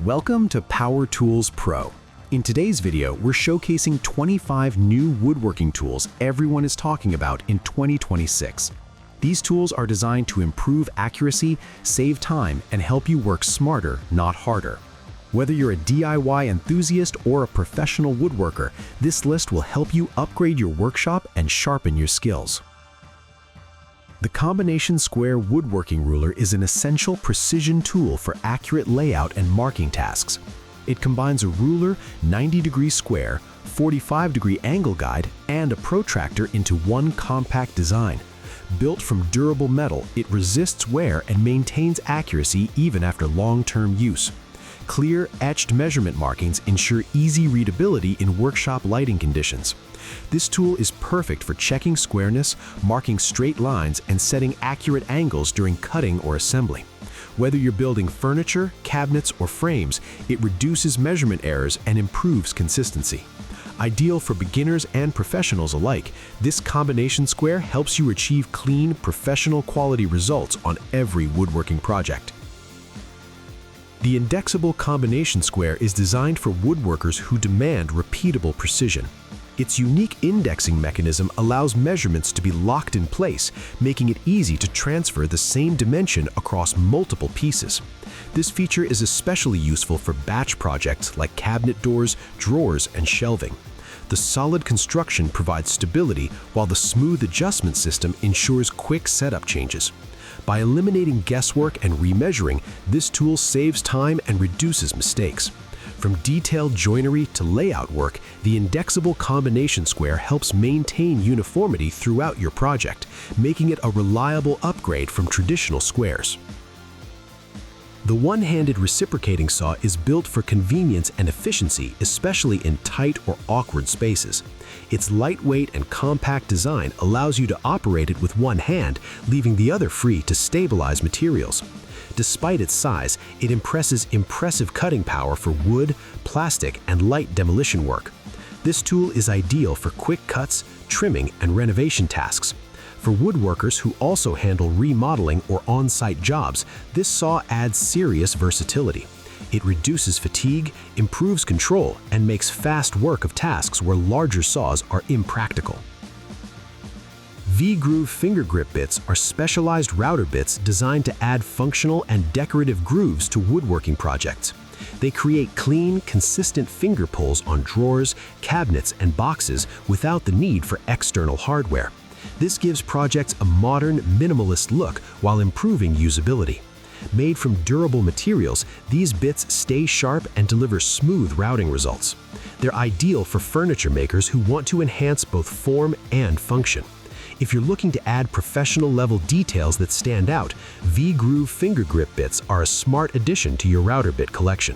Welcome to Power Tools Pro. In today's video, we're showcasing 25 new woodworking tools everyone is talking about in 2026. These tools are designed to improve accuracy, save time, and help you work smarter, not harder. Whether you're a DIY enthusiast or a professional woodworker, this list will help you upgrade your workshop and sharpen your skills. The combination square woodworking ruler is an essential precision tool for accurate layout and marking tasks. It combines a ruler, 90-degree square, 45-degree angle guide, and a protractor into one compact design. Built from durable metal, it resists wear and maintains accuracy even after long-term use. Clear, etched measurement markings ensure easy readability in workshop lighting conditions. This tool is perfect for checking squareness, marking straight lines, and setting accurate angles during cutting or assembly. Whether you're building furniture, cabinets, or frames, it reduces measurement errors and improves consistency. Ideal for beginners and professionals alike, this combination square helps you achieve clean, professional quality results on every woodworking project. The In-Dexable combination square is designed for woodworkers who demand repeatable precision. Its unique indexing mechanism allows measurements to be locked in place, making it easy to transfer the same dimension across multiple pieces. This feature is especially useful for batch projects like cabinet doors, drawers, and shelving. The solid construction provides stability, while the smooth adjustment system ensures quick setup changes. By eliminating guesswork and remeasuring, this tool saves time and reduces mistakes. From detailed joinery to layout work, the In-Dexable combination square helps maintain uniformity throughout your project, making it a reliable upgrade from traditional squares. The one-handed reciprocating saw is built for convenience and efficiency, especially in tight or awkward spaces. Its lightweight and compact design allows you to operate it with one hand, leaving the other free to stabilize materials. Despite its size, it impressive cutting power for wood, plastic, and light demolition work. This tool is ideal for quick cuts, trimming, and renovation tasks. For woodworkers who also handle remodeling or on-site jobs, this saw adds serious versatility. It reduces fatigue, improves control, and makes fast work of tasks where larger saws are impractical. V-groove finger grip bits are specialized router bits designed to add functional and decorative grooves to woodworking projects. They create clean, consistent finger pulls on drawers, cabinets, and boxes without the need for external hardware. This gives projects a modern, minimalist look while improving usability. Made from durable materials, these bits stay sharp and deliver smooth routing results. They're ideal for furniture makers who want to enhance both form and function. If you're looking to add professional-level details that stand out, V-groove finger grip bits are a smart addition to your router bit collection.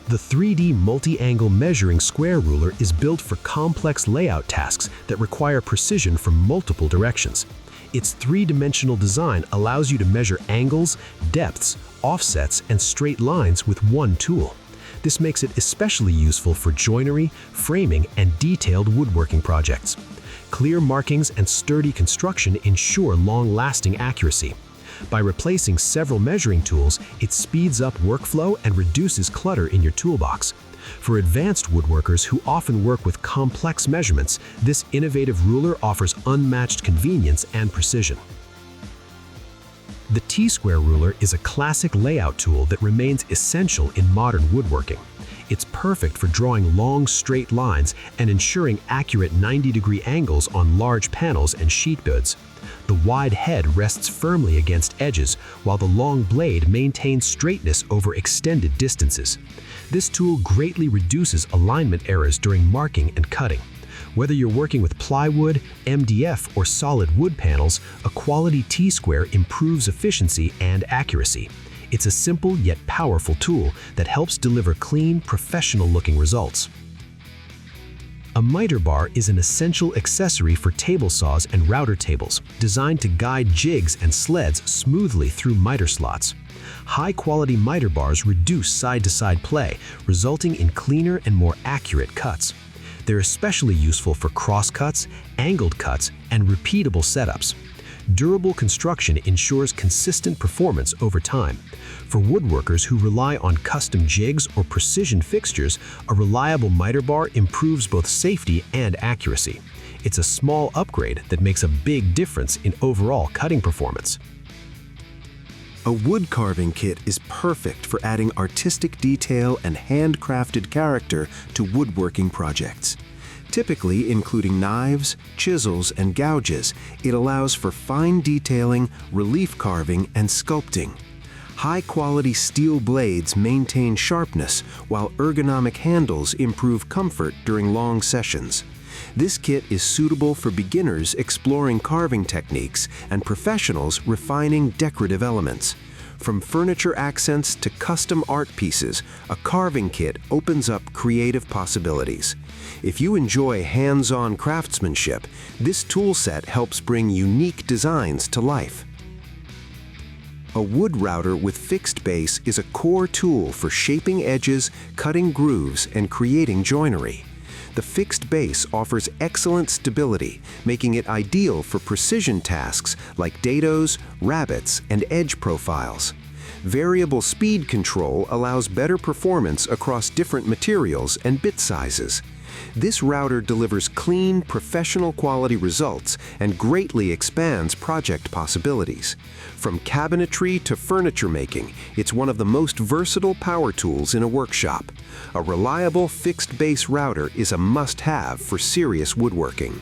The 3D multi-angle measuring square ruler is built for complex layout tasks that require precision from multiple directions. Its three-dimensional design allows you to measure angles, depths, offsets, and straight lines with one tool. This makes it especially useful for joinery, framing, and detailed woodworking projects. Clear markings and sturdy construction ensure long-lasting accuracy. By replacing several measuring tools, it speeds up workflow and reduces clutter in your toolbox. For advanced woodworkers who often work with complex measurements, this innovative ruler offers unmatched convenience and precision. The T-square ruler is a classic layout tool that remains essential in modern woodworking. It's perfect for drawing long, straight lines and ensuring accurate 90-degree angles on large panels and sheet goods. The wide head rests firmly against edges, while the long blade maintains straightness over extended distances. This tool greatly reduces alignment errors during marking and cutting. Whether you're working with plywood, MDF, or solid wood panels, a quality T-square improves efficiency and accuracy. It's a simple yet powerful tool that helps deliver clean, professional-looking results. A miter bar is an essential accessory for table saws and router tables, designed to guide jigs and sleds smoothly through miter slots. High-quality miter bars reduce side-to-side play, resulting in cleaner and more accurate cuts. They're especially useful for cross cuts, angled cuts, and repeatable setups. Durable construction ensures consistent performance over time. For woodworkers who rely on custom jigs or precision fixtures, a reliable miter bar improves both safety and accuracy. It's a small upgrade that makes a big difference in overall cutting performance. A wood carving kit is perfect for adding artistic detail and handcrafted character to woodworking projects. Typically including knives, chisels, and gouges, it allows for fine detailing, relief carving, and sculpting. High-quality steel blades maintain sharpness, while ergonomic handles improve comfort during long sessions. This kit is suitable for beginners exploring carving techniques and professionals refining decorative elements. From furniture accents to custom art pieces, a carving kit opens up creative possibilities. If you enjoy hands-on craftsmanship, this tool set helps bring unique designs to life. A wood router with fixed base is a core tool for shaping edges, cutting grooves, and creating joinery. The fixed base offers excellent stability, making it ideal for precision tasks like dados, rabbets, and edge profiles. Variable speed control allows better performance across different materials and bit sizes. This router delivers clean, professional quality results and greatly expands project possibilities. From cabinetry to furniture making, it's one of the most versatile power tools in a workshop. A reliable fixed-base router is a must-have for serious woodworking.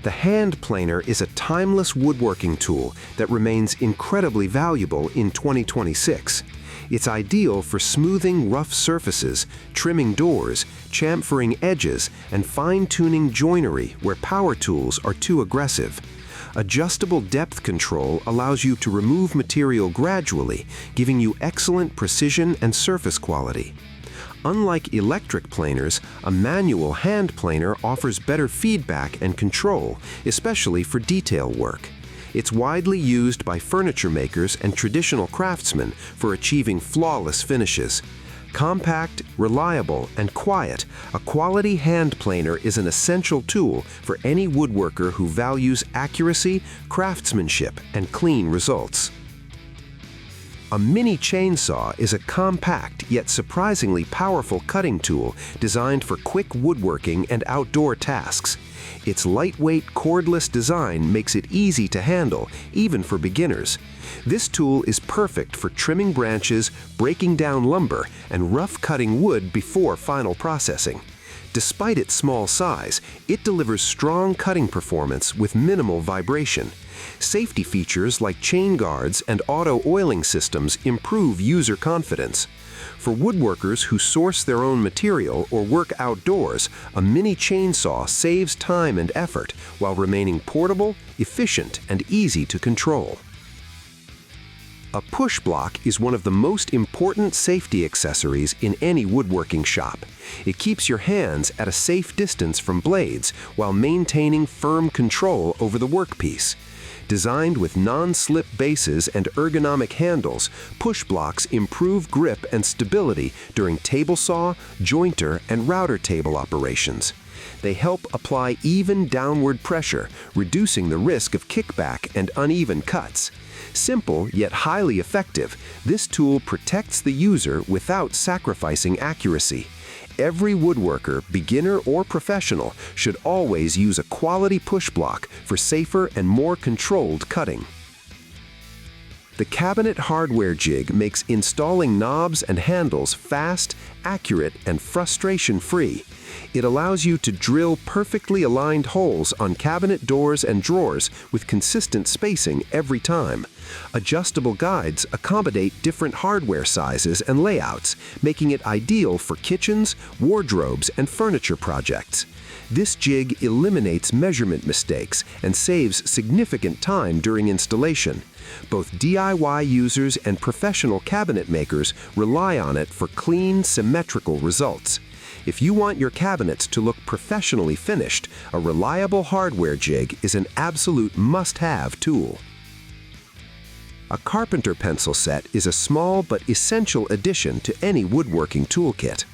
The hand planer is a timeless woodworking tool that remains incredibly valuable in 2026. It's ideal for smoothing rough surfaces, trimming doors, chamfering edges, and fine-tuning joinery where power tools are too aggressive. Adjustable depth control allows you to remove material gradually, giving you excellent precision and surface quality. Unlike electric planers, a manual hand planer offers better feedback and control, especially for detail work. It's widely used by furniture makers and traditional craftsmen for achieving flawless finishes. Compact, reliable, and quiet, a quality hand planer is an essential tool for any woodworker who values accuracy, craftsmanship, and clean results. A mini chainsaw is a compact yet surprisingly powerful cutting tool designed for quick woodworking and outdoor tasks. Its lightweight, cordless design makes it easy to handle, even for beginners. This tool is perfect for trimming branches, breaking down lumber, and rough cutting wood before final processing. Despite its small size, it delivers strong cutting performance with minimal vibration. Safety features like chain guards and auto oiling systems improve user confidence. For woodworkers who source their own material or work outdoors, a mini chainsaw saves time and effort while remaining portable, efficient, and easy to control. A push block is one of the most important safety accessories in any woodworking shop. It keeps your hands at a safe distance from blades while maintaining firm control over the workpiece. Designed with non-slip bases and ergonomic handles, push blocks improve grip and stability during table saw, jointer, and router table operations. They help apply even downward pressure, reducing the risk of kickback and uneven cuts. Simple yet highly effective, this tool protects the user without sacrificing accuracy. Every woodworker, beginner or professional, should always use a quality push block for safer and more controlled cutting. The cabinet hardware jig makes installing knobs and handles fast, accurate, and frustration-free. It allows you to drill perfectly aligned holes on cabinet doors and drawers with consistent spacing every time. Adjustable guides accommodate different hardware sizes and layouts, making it ideal for kitchens, wardrobes, and furniture projects. This jig eliminates measurement mistakes and saves significant time during installation. Both DIY users and professional cabinet makers rely on it for clean, symmetrical results. If you want your cabinets to look professionally finished, a reliable hardware jig is an absolute must-have tool. A Carpenter Pencil Set is a small but essential addition to any woodworking toolkit.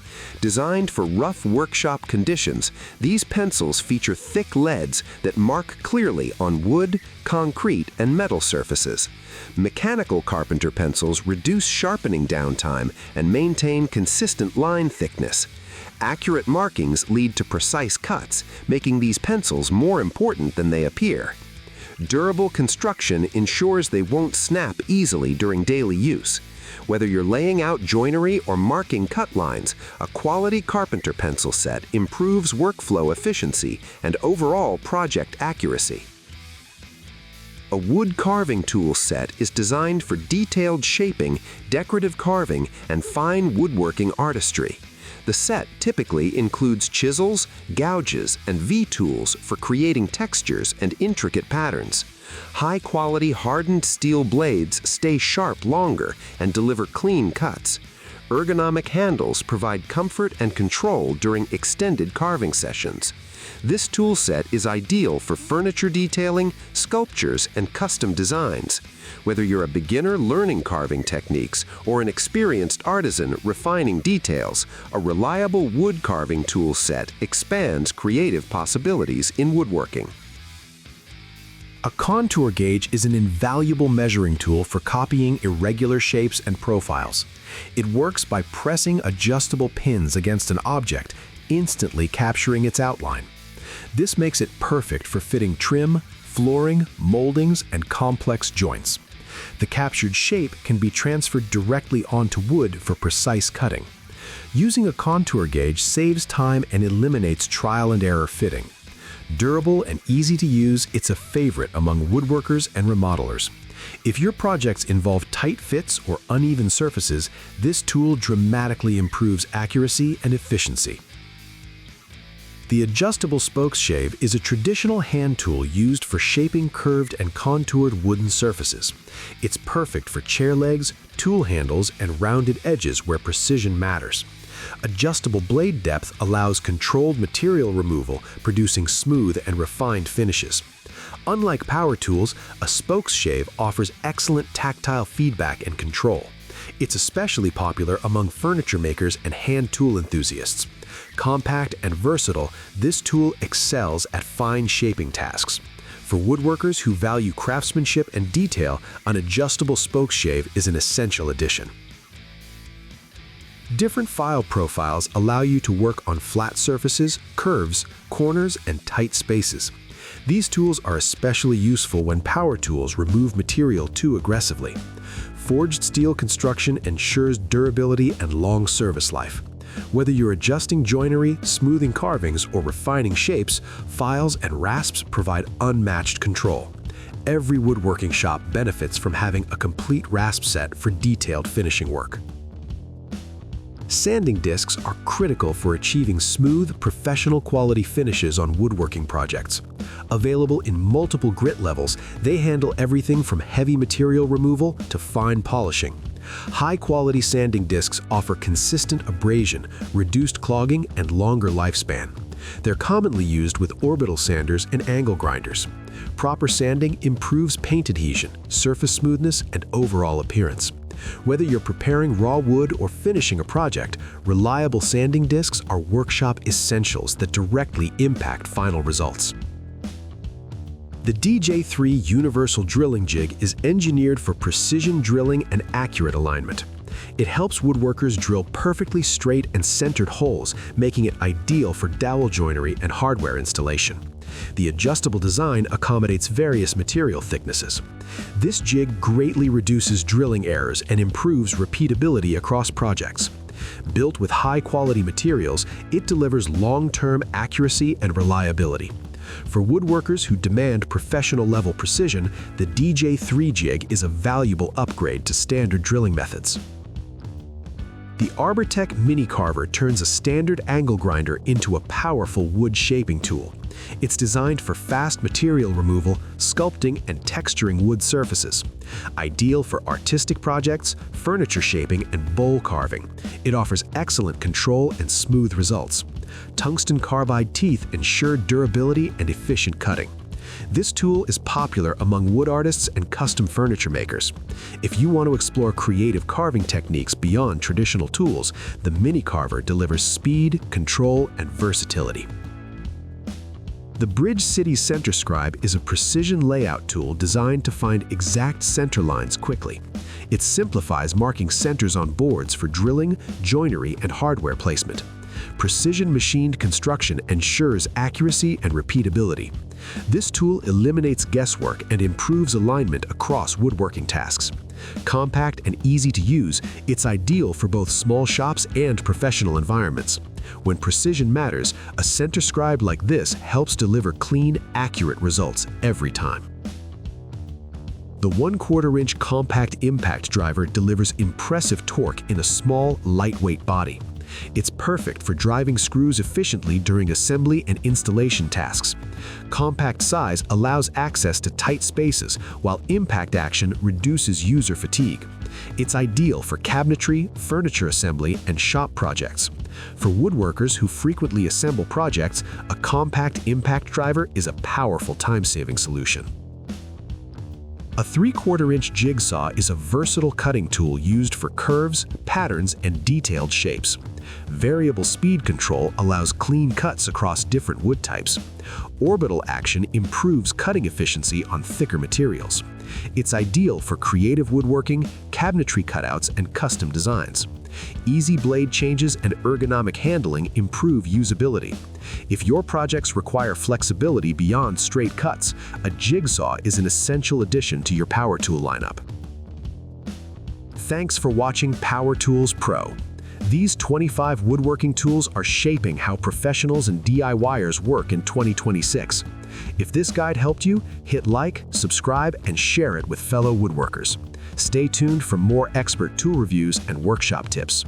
Designed for rough workshop conditions, these pencils feature thick leads that mark clearly on wood, concrete, and metal surfaces. Mechanical carpenter pencils reduce sharpening downtime and maintain consistent line thickness. Accurate markings lead to precise cuts, making these pencils more important than they appear. Durable construction ensures they won't snap easily during daily use. Whether you're laying out joinery or marking cut lines, a quality carpenter pencil set improves workflow efficiency and overall project accuracy. A wood carving tool set is designed for detailed shaping, decorative carving, and fine woodworking artistry. The set typically includes chisels, gouges, and V-tools for creating textures and intricate patterns. High-quality hardened steel blades stay sharp longer and deliver clean cuts. Ergonomic handles provide comfort and control during extended carving sessions. This tool set is ideal for furniture detailing, sculptures, and custom designs. Whether you're a beginner learning carving techniques or an experienced artisan refining details, a reliable wood carving tool set expands creative possibilities in woodworking. A contour gauge is an invaluable measuring tool for copying irregular shapes and profiles. It works by pressing adjustable pins against an object, instantly capturing its outline. This makes it perfect for fitting trim, flooring, moldings, and complex joints. The captured shape can be transferred directly onto wood for precise cutting. Using a contour gauge saves time and eliminates trial and error fitting. Durable and easy to use, it's a favorite among woodworkers and remodelers. If your projects involve tight fits or uneven surfaces, this tool dramatically improves accuracy and efficiency. The adjustable Spokeshave is a traditional hand tool used for shaping curved and contoured wooden surfaces. It's perfect for chair legs, tool handles, and rounded edges where precision matters. Adjustable blade depth allows controlled material removal, producing smooth and refined finishes. Unlike power tools, a Spokeshave offers excellent tactile feedback and control. It's especially popular among furniture makers and hand tool enthusiasts. Compact and versatile, this tool excels at fine shaping tasks. For woodworkers who value craftsmanship and detail, an adjustable Spokeshave is an essential addition. Different file profiles allow you to work on flat surfaces, curves, corners, and tight spaces. These tools are especially useful when power tools remove material too aggressively. Forged steel construction ensures durability and long service life. Whether you're adjusting joinery, smoothing carvings, or refining shapes, files and rasps provide unmatched control. Every woodworking shop benefits from having a complete rasp set for detailed finishing work. Sanding discs are critical for achieving smooth, professional quality finishes on woodworking projects. Available in multiple grit levels, they handle everything from heavy material removal to fine polishing. High-quality sanding discs offer consistent abrasion, reduced clogging, and longer lifespan. They're commonly used with orbital sanders and angle grinders. Proper sanding improves paint adhesion, surface smoothness, and overall appearance. Whether you're preparing raw wood or finishing a project, reliable sanding discs are workshop essentials that directly impact final results. The DJ3 Universal Drilling Jig is engineered for precision drilling and accurate alignment. It helps woodworkers drill perfectly straight and centered holes, making it ideal for dowel joinery and hardware installation. The adjustable design accommodates various material thicknesses. This jig greatly reduces drilling errors and improves repeatability across projects. Built with high-quality materials, it delivers long-term accuracy and reliability. For woodworkers who demand professional-level precision, the DJ3 jig is a valuable upgrade to standard drilling methods. The ARBORTECH Mini Carver turns a standard angle grinder into a powerful wood shaping tool. It's designed for fast material removal, sculpting, and texturing wood surfaces. Ideal for artistic projects, furniture shaping, and bowl carving, it offers excellent control and smooth results. Tungsten carbide teeth ensure durability and efficient cutting. This tool is popular among wood artists and custom furniture makers. If you want to explore creative carving techniques beyond traditional tools, the Mini Carver delivers speed, control, and versatility. The Bridge City Center Scribe is a precision layout tool designed to find exact center lines quickly. It simplifies marking centers on boards for drilling, joinery, and hardware placement. Precision machined construction ensures accuracy and repeatability. This tool eliminates guesswork and improves alignment across woodworking tasks. Compact and easy to use, it's ideal for both small shops and professional environments. When precision matters, a center scribe like this helps deliver clean, accurate results every time. The 1/4 inch compact impact driver delivers impressive torque in a small, lightweight body. It's perfect for driving screws efficiently during assembly and installation tasks. Compact size allows access to tight spaces, while impact action reduces user fatigue. It's ideal for cabinetry, furniture assembly, and shop projects. For woodworkers who frequently assemble projects, a compact impact driver is a powerful time-saving solution. A 3/4 inch jigsaw is a versatile cutting tool used for curves, patterns, and detailed shapes. Variable speed control allows clean cuts across different wood types. Orbital action improves cutting efficiency on thicker materials. It's ideal for creative woodworking, cabinetry cutouts, and custom designs. Easy blade changes and ergonomic handling improve usability. If your projects require flexibility beyond straight cuts, a jigsaw is an essential addition to your power tool lineup. Thanks for watching Power Tools Pro. These 25 woodworking tools are shaping how professionals and DIYers work in 2026. If this guide helped you, hit like, subscribe, and share it with fellow woodworkers. Stay tuned for more expert tool reviews and workshop tips.